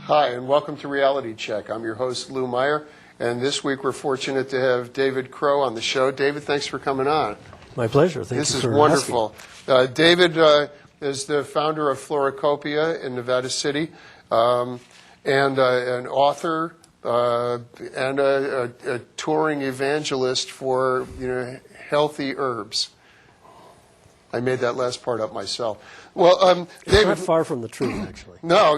Hi, and welcome to Reality Check. I'm your host, Lou Meyer, and this week we're fortunate to have David Crow on the show. David, thanks for coming on. My pleasure. Thank you for asking. This is wonderful. David is the founder of Floracopeia in Nevada City, and an author and a touring evangelist for healthy herbs. I made that last part up myself. Well, it's David, not far from the truth, actually. No,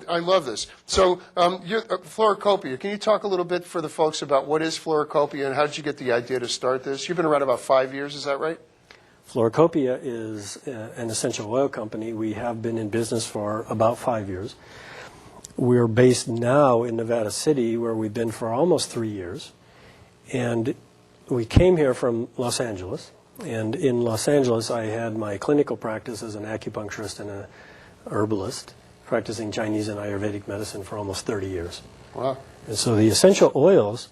I love this. So, Floracopeia, can you talk a little bit for the folks about what is Floracopeia and how did you get the idea to start this? You've been around about 5 years, is that right? Floracopeia is an essential oil company. We have been in business for about 5 years. We're based now in Nevada City, where we've been for almost 3 years. And we came here from Los Angeles. And in Los Angeles, I had my clinical practice as an acupuncturist and an herbalist, practicing Chinese and Ayurvedic medicine for almost 30 years. Wow. And so the essential oils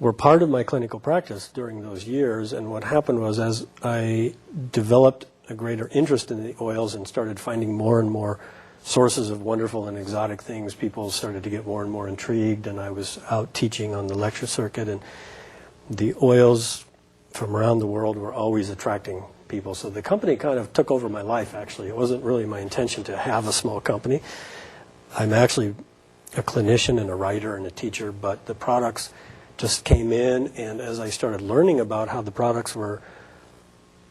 were part of my clinical practice during those years. And what happened was, as I developed a greater interest in the oils and started finding more and more sources of wonderful and exotic things, people started to get more and more intrigued. And I was out teaching on the lecture circuit, and the oils from around the world were always attracting people. So the company kind of took over my life, actually. It wasn't really my intention to have a small company. I'm actually a clinician and a writer and a teacher, but the products just came in, and as I started learning about how the products were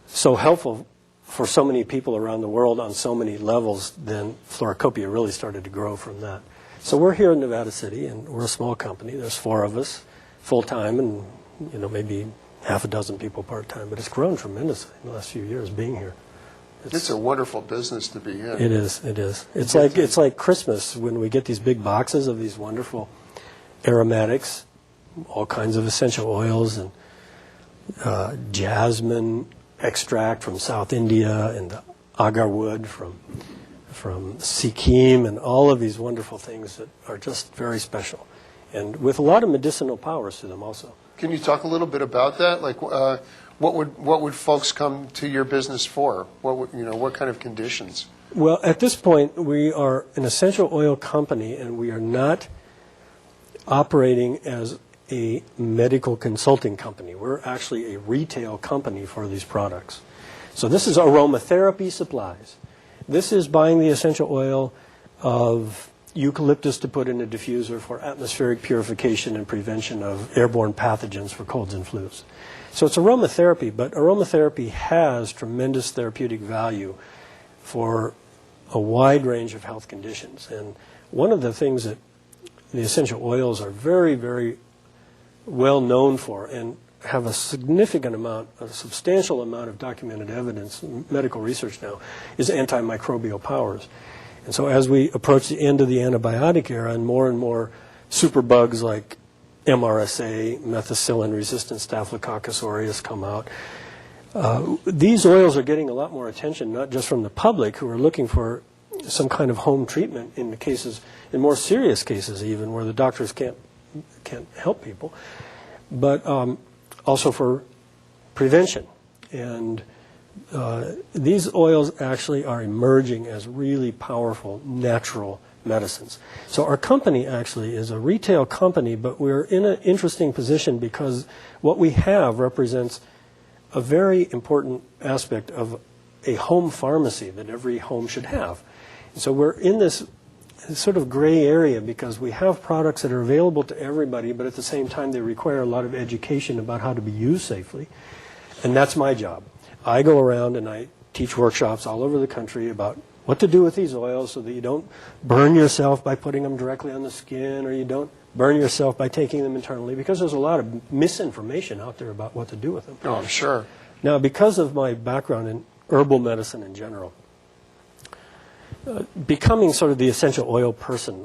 so helpful for so many people around the world on so many levels, then Floracopeia really started to grow from that. So we're here in Nevada City, and we're a small company. There's 4 of us full-time, and maybe half a dozen people part-time, but it's grown tremendously in the last few years being here. It's a wonderful business to be in. It is. It's like Christmas when we get these big boxes of these wonderful aromatics, all kinds of essential oils, and jasmine extract from South India, and the agar wood from Sikkim, and all of these wonderful things that are just very special, and with a lot of medicinal powers to them also. Can you talk a little bit about that? Like, what would folks come to your business for? What kind of conditions? Well, at this point, we are an essential oil company, and we are not operating as a medical consulting company. We're actually a retail company for these products. So this is aromatherapy supplies. This is buying the essential oil of eucalyptus to put in a diffuser for atmospheric purification and prevention of airborne pathogens for colds and flus. So it's aromatherapy, but aromatherapy has tremendous therapeutic value for a wide range of health conditions. And one of the things that the essential oils are very, very well known for and have a substantial amount of documented evidence, medical research now, is antimicrobial powers. And so as we approach the end of the antibiotic era and more superbugs like MRSA, methicillin-resistant Staphylococcus aureus come out, these oils are getting a lot more attention, not just from the public who are looking for some kind of home treatment in more serious cases even, where the doctors can't help people, but also for prevention. And these oils actually are emerging as really powerful natural medicines. So our company actually is a retail company, but we're in an interesting position because what we have represents a very important aspect of a home pharmacy that every home should have. And so we're in this sort of gray area because we have products that are available to everybody, but at the same time they require a lot of education about how to be used safely. And that's my job. I go around and I teach workshops all over the country about what to do with these oils so that you don't burn yourself by putting them directly on the skin, or you don't burn yourself by taking them internally, because there's a lot of misinformation out there about what to do with them. Oh, I'm sure. Now, because of my background in herbal medicine in general, becoming sort of the essential oil person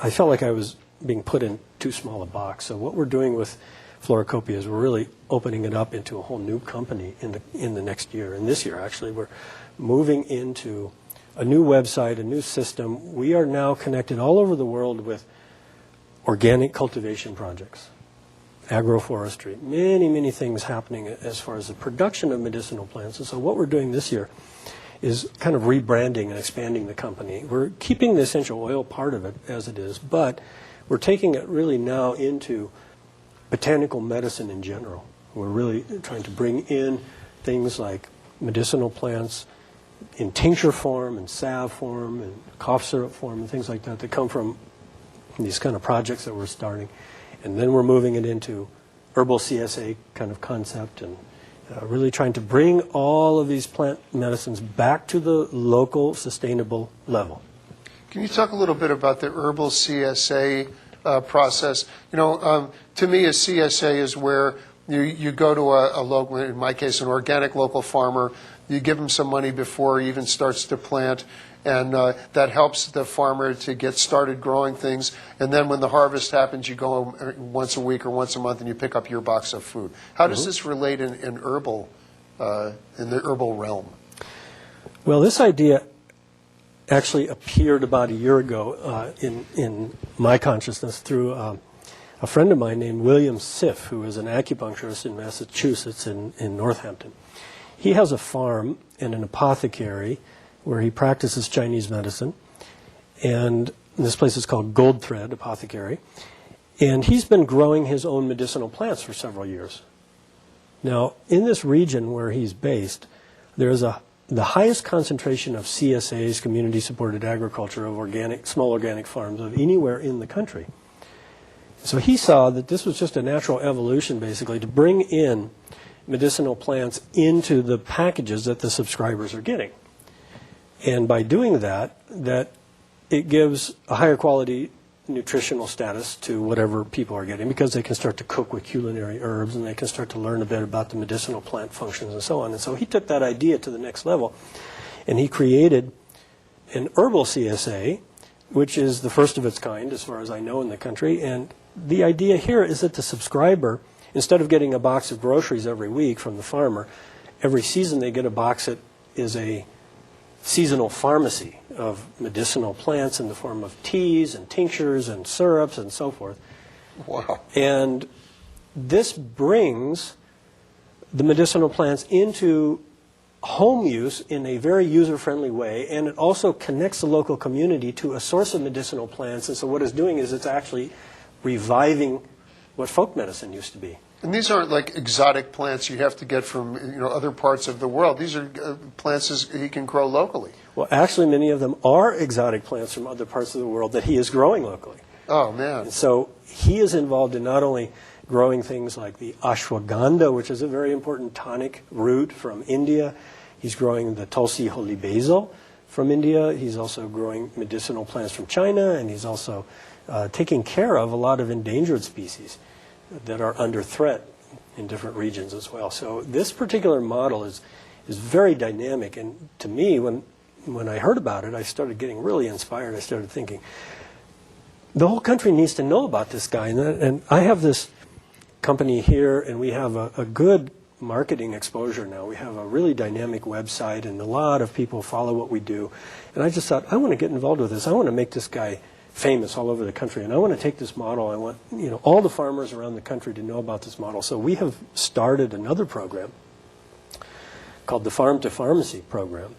I felt like I was being put in too small a box. So what we're doing with Floracopeia is we're really opening it up into a whole new company in the next year. And this year, actually, we're moving into a new website, a new system. We are now connected all over the world with organic cultivation projects, agroforestry, many things happening as far as the production of medicinal plants. And so what we're doing this year is kind of rebranding and expanding the company. We're keeping the essential oil part of it as it is, but we're taking it really now into botanical medicine in general. We're really trying to bring in things like medicinal plants in tincture form and salve form and cough syrup form and things like that that come from these kind of projects that we're starting. And then we're moving it into herbal CSA kind of concept and really trying to bring all of these plant medicines back to the local sustainable level. Can you talk a little bit about the herbal CSA process? To me, a CSA is where you go to a local, in my case, an organic local farmer. You give him some money before he even starts to plant, and that helps the farmer to get started growing things. And then when the harvest happens, you go once a week or once a month and you pick up your box of food. How does this relate in the herbal realm? Well, this idea actually appeared about a year ago in my consciousness through a friend of mine named William Siff, who is an acupuncturist in Massachusetts in Northampton. He has a farm and an apothecary where he practices Chinese medicine, and this place is called Gold Thread Apothecary, and he's been growing his own medicinal plants for several years. Now, in this region where he's based, there is the highest concentration of CSAs, community-supported agriculture, of small organic farms of anywhere in the country. So he saw that this was just a natural evolution, basically, to bring in medicinal plants into the packages that the subscribers are getting. And by doing that it gives a higher quality nutritional status to whatever people are getting, because they can start to cook with culinary herbs and they can start to learn a bit about the medicinal plant functions and so on. And so he took that idea to the next level, and he created an herbal CSA, which is the first of its kind, as far as I know, in the country. And the idea here is that the subscriber, instead of getting a box of groceries every week from the farmer, every season they get a box that is a seasonal pharmacy of medicinal plants in the form of teas and tinctures and syrups and so forth. Wow. And this brings the medicinal plants into home use in a very user-friendly way, and it also connects the local community to a source of medicinal plants. And so what it's doing is it's actually reviving what folk medicine used to be. And these aren't like exotic plants you have to get from other parts of the world. These are plants he can grow locally. Well, actually, many of them are exotic plants from other parts of the world that he is growing locally. Oh, man. And so he is involved in not only growing things like the ashwagandha, which is a very important tonic root from India. He's growing the tulsi holy basil from India. He's also growing medicinal plants from China, and he's also taking care of a lot of endangered species that are under threat in different regions as well. So this particular model is very dynamic, and to me, when I heard about it, I started getting really inspired. I started thinking, the whole country needs to know about this guy. And I have this company here, and we have a good marketing exposure now. We have a really dynamic website, and a lot of people follow what we do. And I just thought, I want to get involved with this. I want to make this guy famous all over the country, and I want to take this model. I want all the farmers around the country to know about this model. So we have started another program called the Farm to Pharmacy program,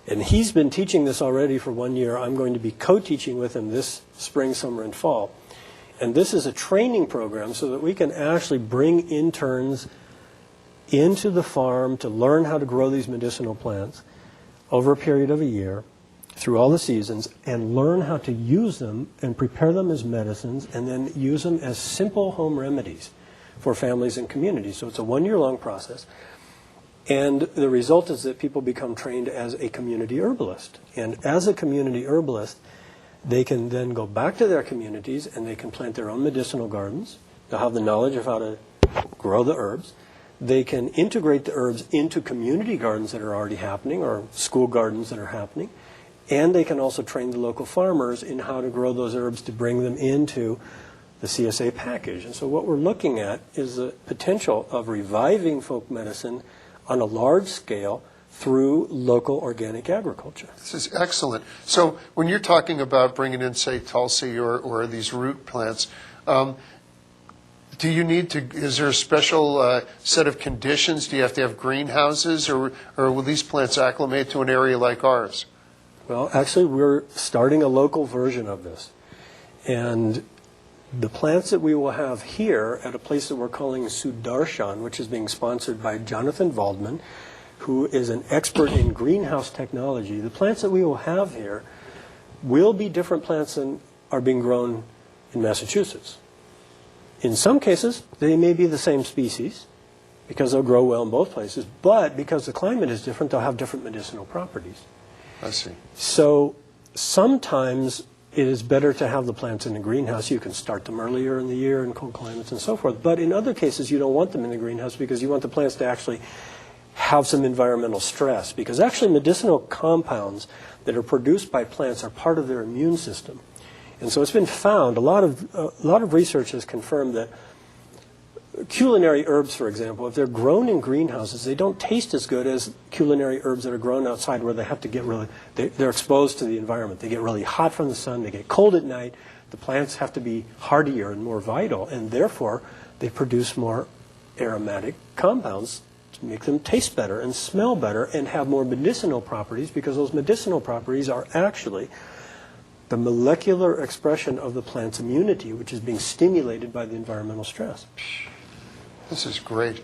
and he's been teaching this already for 1 year. I'm going to be co-teaching with him this spring, summer, and fall. And this is a training program so that we can actually bring interns into the farm to learn how to grow these medicinal plants over a period of a year, through all the seasons, and learn how to use them and prepare them as medicines, and then use them as simple home remedies for families and communities. So it's a 1-year-long process. And the result is that people become trained as a community herbalist. And as a community herbalist, they can then go back to their communities and they can plant their own medicinal gardens. They'll have the knowledge of how to grow the herbs. They can integrate the herbs into community gardens that are already happening, or school gardens that are happening. And they can also train the local farmers in how to grow those herbs to bring them into the CSA package. And so what we're looking at is the potential of reviving folk medicine on a large scale through local organic agriculture. This is excellent. So when you're talking about bringing in, say, tulsi or these root plants, Do you need to, is there a special set of conditions? Do you have to have greenhouses, or will these plants acclimate to an area like ours? Well, actually, we're starting a local version of this. And the plants that we will have here at a place that we're calling Sudarshan, which is being sponsored by Jonathan Waldman, who is an expert in greenhouse technology, the plants that we will have here will be different plants than are being grown in Massachusetts. In some cases, they may be the same species because they'll grow well in both places, but because the climate is different, they'll have different medicinal properties. I see. So sometimes it is better to have the plants in the greenhouse. You can start them earlier in the year in cold climates and so forth. But in other cases, you don't want them in the greenhouse because you want the plants to actually have some environmental stress. Because actually medicinal compounds that are produced by plants are part of their immune system. And so it's been found, a lot of research has confirmed that culinary herbs, for example, if they're grown in greenhouses, they don't taste as good as culinary herbs that are grown outside where they have to get really, they're exposed to the environment. They get really hot from the sun, they get cold at night. The plants have to be hardier and more vital, and therefore they produce more aromatic compounds to make them taste better and smell better and have more medicinal properties, because those medicinal properties are actually the molecular expression of the plant's immunity, which is being stimulated by the environmental stress. This is great.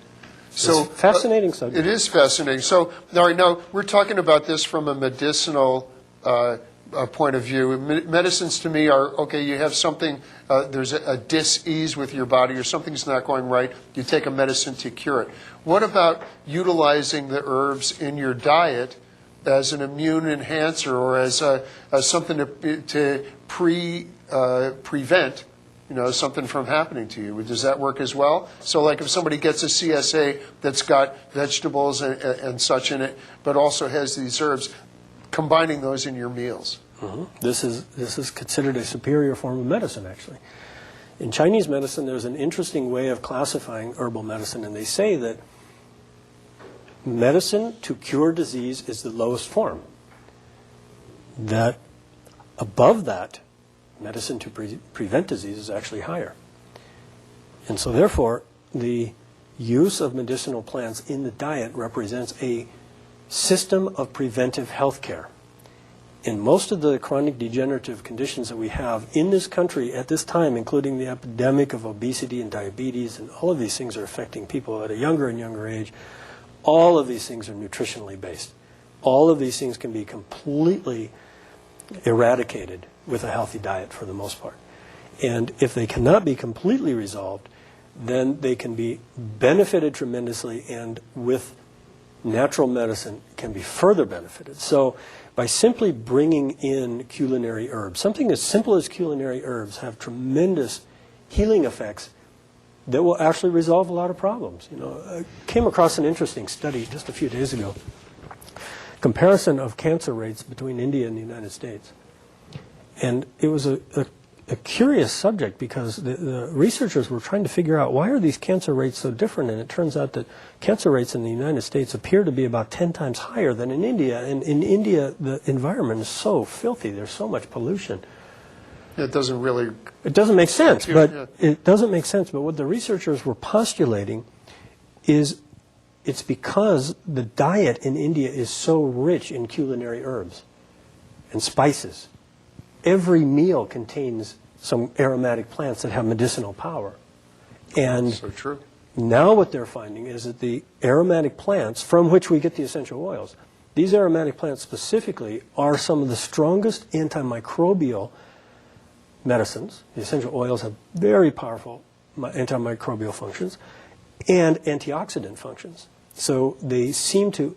So it's fascinating subject. It is fascinating. So, all right, now we're talking about this from a medicinal point of view. Medicines to me are, okay, you have something, there's a dis-ease with your body or something's not going right, you take a medicine to cure it. What about utilizing the herbs in your diet as an immune enhancer or as something to prevent something from happening to you? Does that work as well? So like if somebody gets a CSA that's got vegetables and such in it, but also has these herbs, combining those in your meals. Mm-hmm. This is considered a superior form of medicine, actually. In Chinese medicine, there's an interesting way of classifying herbal medicine, and they say that medicine to cure disease is the lowest form. That above that, medicine to prevent disease is actually higher. And so therefore, the use of medicinal plants in the diet represents a system of preventive health care. In most of the chronic degenerative conditions that we have in this country at this time, including the epidemic of obesity and diabetes, and all of these things are affecting people at a younger and younger age, all of these things are nutritionally based. All of these things can be completely eradicated with a healthy diet for the most part. And if they cannot be completely resolved, then they can be benefited tremendously, and with natural medicine can be further benefited. So by simply bringing in culinary herbs, something as simple as culinary herbs have tremendous healing effects that will actually resolve a lot of problems. I came across an interesting study just a few days ago, comparison of cancer rates between India and the United States. And it was a curious subject because the researchers were trying to figure out why are these cancer rates so different, and it turns out that cancer rates in the United States appear to be about 10 times higher than in India. And in India, the environment is so filthy, there's so much pollution. It doesn't really... It doesn't make sense, but Yeah. it doesn't make sense. But what the researchers were postulating is it's because the diet in India is so rich in culinary herbs and spices. Every meal contains some aromatic plants that have medicinal power. And So true. now what they're finding is that the aromatic plants from which we get the essential oils, these aromatic plants specifically are some of the strongest antimicrobial medicines. The essential oils have very powerful antimicrobial functions and antioxidant functions. So they seem to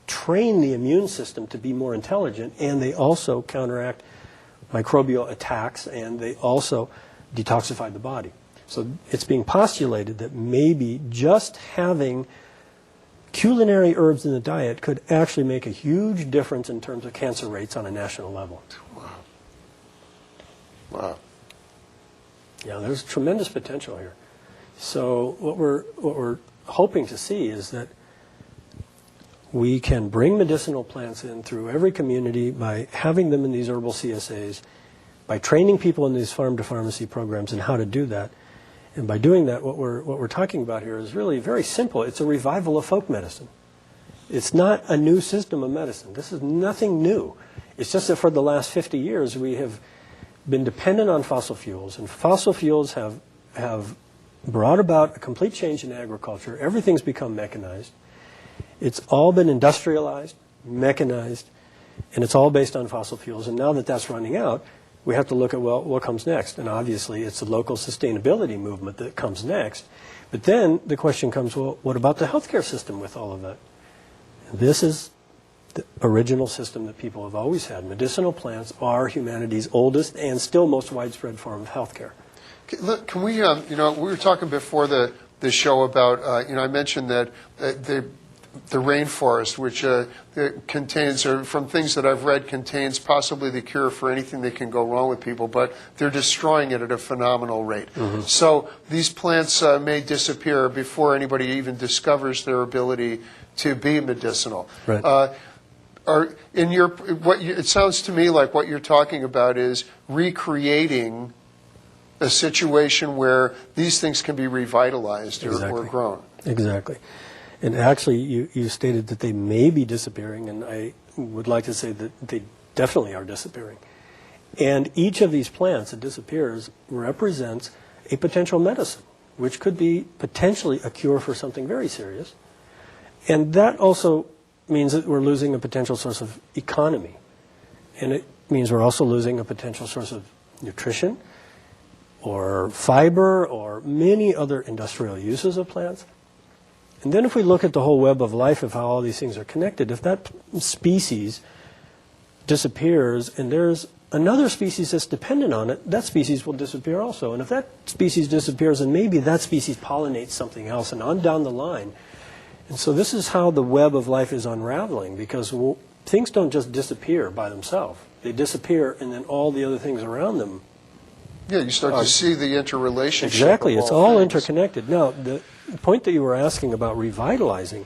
train the immune system to be more intelligent, and they also counteract microbial attacks, and they also detoxify the body. So it's being postulated that maybe just having culinary herbs in the diet could actually make a huge difference in terms of cancer rates on a national level. Wow. Yeah, there's tremendous potential here. So what we're hoping to see is that we can bring medicinal plants in through every community by having them in these herbal CSAs, by training people in these farm-to-pharmacy programs and how to do that, And by doing that, what we're talking about here is really very simple. It's a revival of folk medicine. It's not a new system of medicine. This is nothing new. It's just that for the last 50 years, we have been dependent on fossil fuels, and fossil fuels have brought about a complete change in agriculture. Everything's become mechanized. It's all been industrialized, mechanized, and it's all based on fossil fuels. And now that that's running out, we have to look at, well, what comes next? And obviously, it's the local sustainability movement that comes next. But then the question comes, well, what about the healthcare system with all of that? And this is the original system that people have always had. Medicinal plants are humanity's oldest and still most widespread form of healthcare. Look, can we, we were talking before the show about, I mentioned that the rainforest, which contains, or from things that I've read, contains possibly the cure for anything that can go wrong with people, but they're destroying it at a phenomenal rate. Mm-hmm. So these plants may disappear before anybody even discovers their ability to be medicinal. Right. It sounds to me like what you're talking about is recreating a situation where these things can be revitalized or grown. Exactly. And actually, you stated that they may be disappearing, and I would like to say that they definitely are disappearing. And each of these plants that disappears represents a potential medicine, which could be potentially a cure for something very serious. And that also means that we're losing a potential source of economy. And it means we're also losing a potential source of nutrition or fiber or many other industrial uses of plants. And then if we look at the whole web of life of how all these things are connected, if that species disappears and there's another species that's dependent on it, that species will disappear also. And if that species disappears, then maybe that species pollinates something else, and on down the line. And so this is how the web of life is unraveling, because things don't just disappear by themselves. They disappear, and then all the other things around them. Yeah, you start to see the interrelationship. Exactly, it's all things. interconnected. Now, the point that you were asking about revitalizing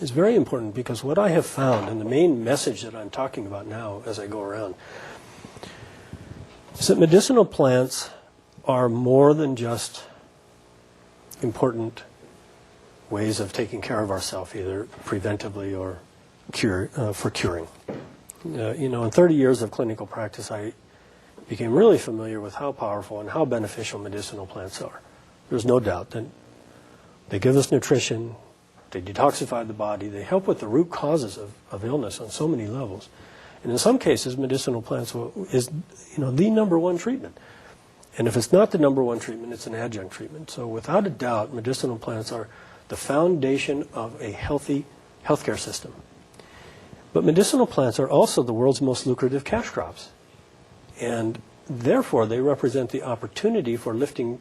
is very important, because what I have found, and the main message that I'm talking about now as I go around, is that medicinal plants are more than just important ways of taking care of ourselves, either preventively or for curing. In 30 years of clinical practice, I became really familiar with how powerful and how beneficial medicinal plants are. There's no doubt that they give us nutrition, they detoxify the body, they help with the root causes of illness on so many levels. And in some cases, medicinal plants is the number one treatment. And if it's not the number one treatment, it's an adjunct treatment. So without a doubt, medicinal plants are the foundation of a healthy healthcare system. But medicinal plants are also the world's most lucrative cash crops. And therefore, they represent the opportunity for lifting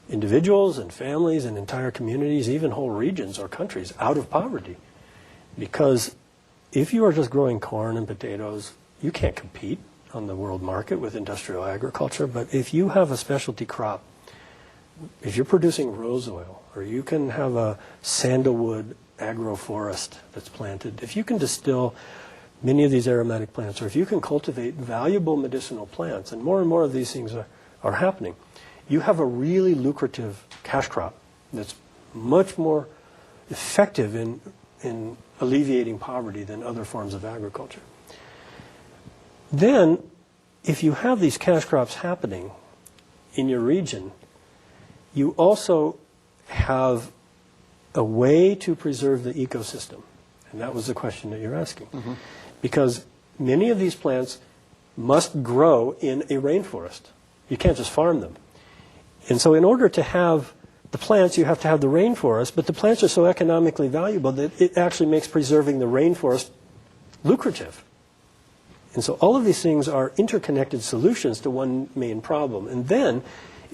individuals and families and entire communities, even whole regions or countries, out of poverty. Because if you are just growing corn and potatoes, you can't compete on the world market with industrial agriculture. But if you have a specialty crop, if you're producing rose oil, or you can have a sandalwood agroforest that's planted, if you can distill many of these aromatic plants, or if you can cultivate valuable medicinal plants, and more of these things are happening, you have a really lucrative cash crop that's much more effective in alleviating poverty than other forms of agriculture. Then, if you have these cash crops happening in your region, you also have a way to preserve the ecosystem. And that was the question that you're asking. Mm-hmm. Because many of these plants must grow in a rainforest. You can't just farm them. And so in order to have the plants, you have to have the rainforest, but the plants are so economically valuable that it actually makes preserving the rainforest lucrative. And so all of these things are interconnected solutions to one main problem. And then,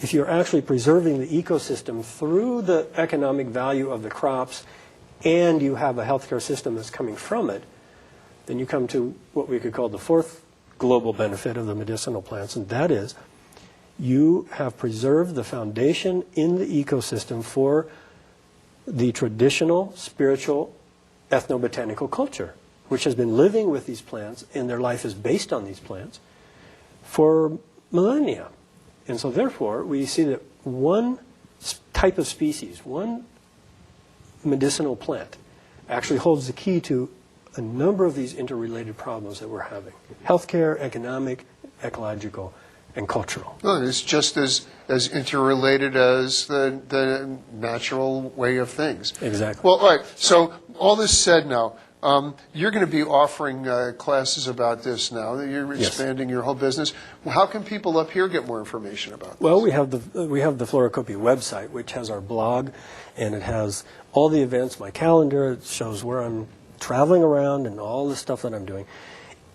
if you're actually preserving the ecosystem through the economic value of the crops, and you have a healthcare system that's coming from it, then you come to what we could call the fourth global benefit of the medicinal plants, and that is you have preserved the foundation in the ecosystem for the traditional, spiritual, ethnobotanical culture, which has been living with these plants, and their life is based on these plants, for millennia. And so therefore, we see that one type of species, one medicinal plant, actually holds the key to a number of these interrelated problems that we're having: healthcare, economic, ecological, and cultural. Well, it's just as interrelated as the natural way of things. Exactly. Well, all right. So all this said now, you're going to be offering classes about this now. That you're expanding your whole business. Well, how can people up here get more information about this? Well, we have the Fluorocopia website, which has our blog, and it has all the events, my calendar. It shows where I'm traveling around and all the stuff that I'm doing.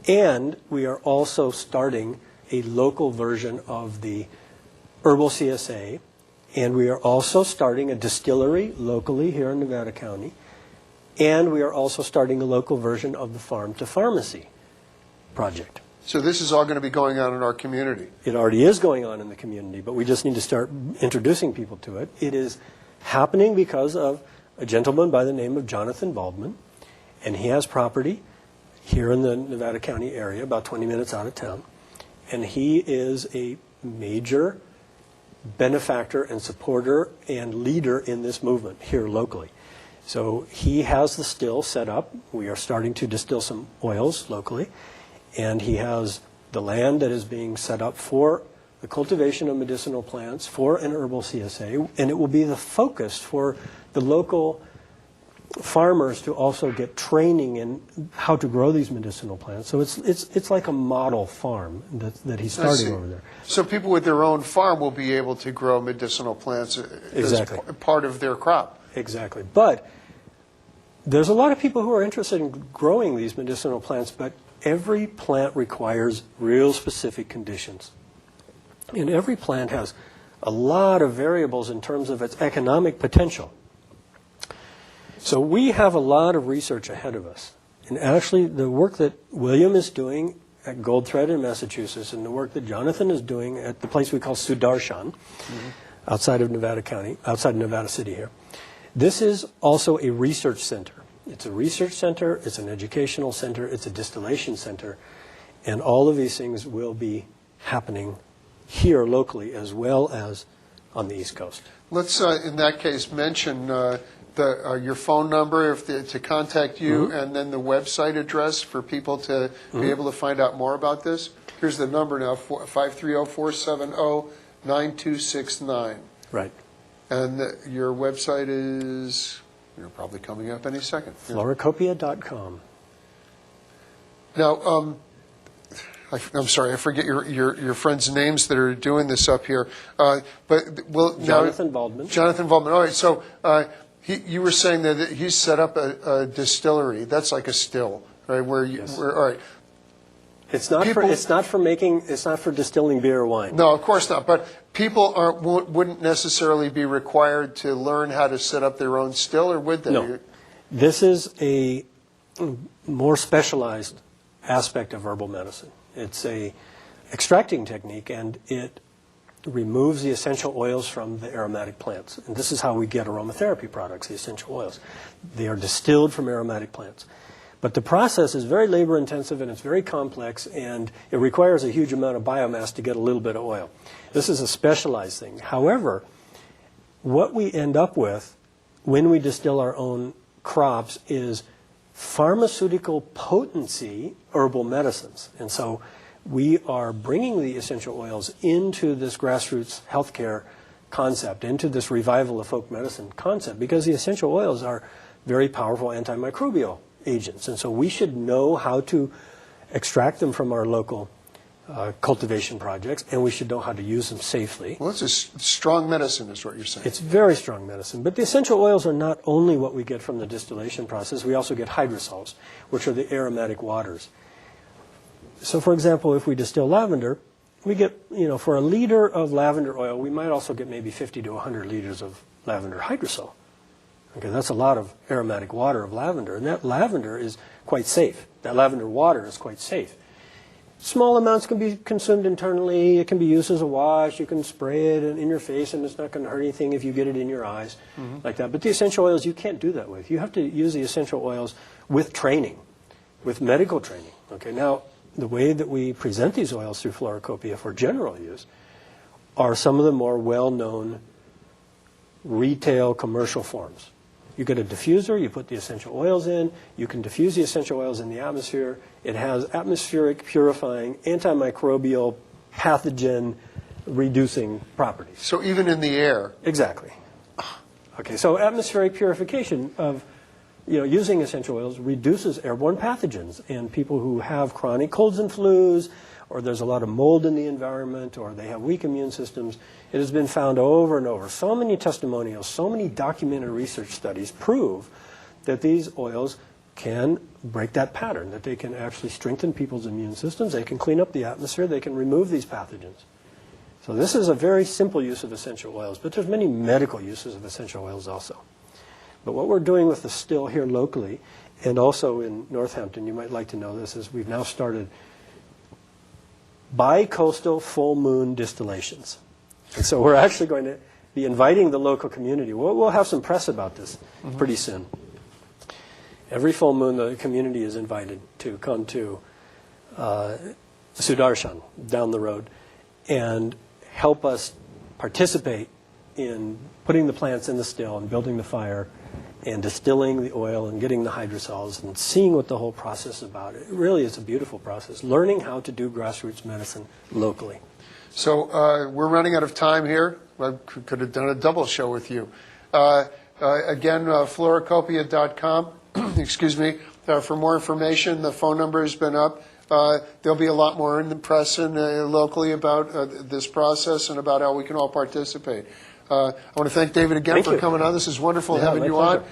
And we are also starting a local version of the Herbal CSA, and we are also starting a distillery locally here in Nevada County, and we are also starting a local version of the Farm to Pharmacy project. So this is all going to be going on in our community. It already is going on in the community, but we just need to start introducing people to it. It is happening because of a gentleman by the name of Jonathan Baldwin, and he has property here in the Nevada County area, about 20 minutes out of town. And he is a major benefactor and supporter and leader in this movement here locally. So he has the still set up. We are starting to distill some oils locally. And he has the land that is being set up for the cultivation of medicinal plants for an herbal CSA. And it will be the focus for the local farmers to also get training in how to grow these medicinal plants. So it's like a model farm that he's starting over there. So people with their own farm will be able to grow medicinal plants Exactly. as part of their crop. Exactly. But there's a lot of people who are interested in growing these medicinal plants, but every plant requires real specific conditions. And every plant has a lot of variables in terms of its economic potential. So we have a lot of research ahead of us. And actually, the work that William is doing at Goldthread in Massachusetts and the work that Jonathan is doing at the place we call Sudarshan, outside of Nevada County, outside of Nevada City here, this is also a research center. It's a research center, it's an educational center, it's a distillation center, and all of these things will be happening here locally as well as on the East Coast. Let's, in that case, mention your phone number to contact you, and then the website address for people to be able to find out more about this. Here's the number now, 530-470-9269. Right. And your website is, you're probably coming up any second. Fluorocopia.com. Now, I'm sorry, I forget your friends' names that are doing this up here. But Jonathan Baldwin. Jonathan Baldwin. All right, so you were saying that he's set up a distillery. That's like a still, right? Yes. All right. It's not for distilling beer or wine. No, of course not. But people wouldn't necessarily be required to learn how to set up their own still, or would they? No. This is a more specialized aspect of herbal medicine. It's a extracting technique, and it removes the essential oils from the aromatic plants. And this is how we get aromatherapy products, the essential oils. They are distilled from aromatic plants. But the process is very labor intensive and it's very complex, and it requires a huge amount of biomass to get a little bit of oil. This is a specialized thing. However, what we end up with when we distill our own crops is pharmaceutical potency herbal medicines. And so we are bringing the essential oils into this grassroots healthcare concept, into this revival of folk medicine concept, because the essential oils are very powerful antimicrobial agents. And so we should know how to extract them from our local cultivation projects, and we should know how to use them safely. Well, it's a strong medicine is what you're saying. It's very strong medicine. But the essential oils are not only what we get from the distillation process. We also get hydrosols, which are the aromatic waters. So, for example, if we distill lavender, we get, for a liter of lavender oil, we might also get maybe 50 to 100 liters of lavender hydrosol. Okay, that's a lot of aromatic water of lavender, and that lavender is quite safe. That lavender water is quite safe. Small amounts can be consumed internally. It can be used as a wash. You can spray it in your face, and it's not going to hurt anything if you get it in your eyes, like that. But the essential oils, you can't do that with. You have to use the essential oils with training, with medical training. Okay, now, the way that we present these oils through Fluorocopia for general use are some of the more well-known retail commercial forms. You get a diffuser, you put the essential oils in, you can diffuse the essential oils in the atmosphere. It has atmospheric purifying, antimicrobial, pathogen reducing properties. So even in the air. Exactly. Okay, so atmospheric purification of, using essential oils reduces airborne pathogens, and people who have chronic colds and flus, or there's a lot of mold in the environment, or they have weak immune systems, it has been found over and over. So many testimonials, so many documented research studies prove that these oils can break that pattern, that they can actually strengthen people's immune systems, they can clean up the atmosphere, they can remove these pathogens. So this is a very simple use of essential oils, but there's many medical uses of essential oils also. But what we're doing with the still here locally, and also in Northampton, you might like to know this, is we've now started bi-coastal full moon distillations. And so we're actually going to be inviting the local community. We'll have some press about this pretty soon. Every full moon, the community is invited to come to Sudarshan down the road and help us participate in putting the plants in the still and building the fire and distilling the oil and getting the hydrosols and seeing what the whole process is about. It really is a beautiful process, learning how to do grassroots medicine locally. So we're running out of time here. I could have done a double show with you. Again, floracopia.com, excuse me, for more information. The phone number has been up. There'll be a lot more in the press and locally about this process and about how we can all participate. I want to thank David again for coming on. This is wonderful having you on.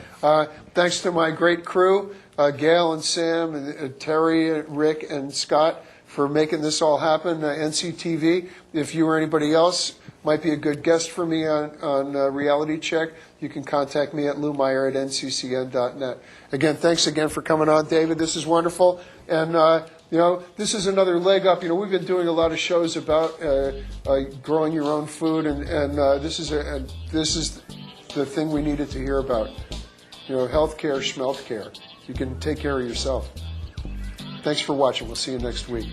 Thanks to my great crew, Gail and Sam, and Terry, Rick, and Scott, for making this all happen. NCTV, if you or anybody else might be a good guest for me on Reality Check, you can contact me at loumeyer@nccn.net. Again, thanks again for coming on, David. This is wonderful. And, this is another leg up. We've been doing a lot of shows about growing your own food, and this is the thing we needed to hear about. Health care, schmelt care. You can take care of yourself. Thanks for watching. We'll see you next week.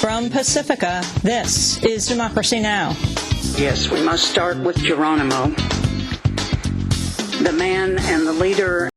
From Pacifica, this is Democracy Now! Yes, we must start with Geronimo, the man and the leader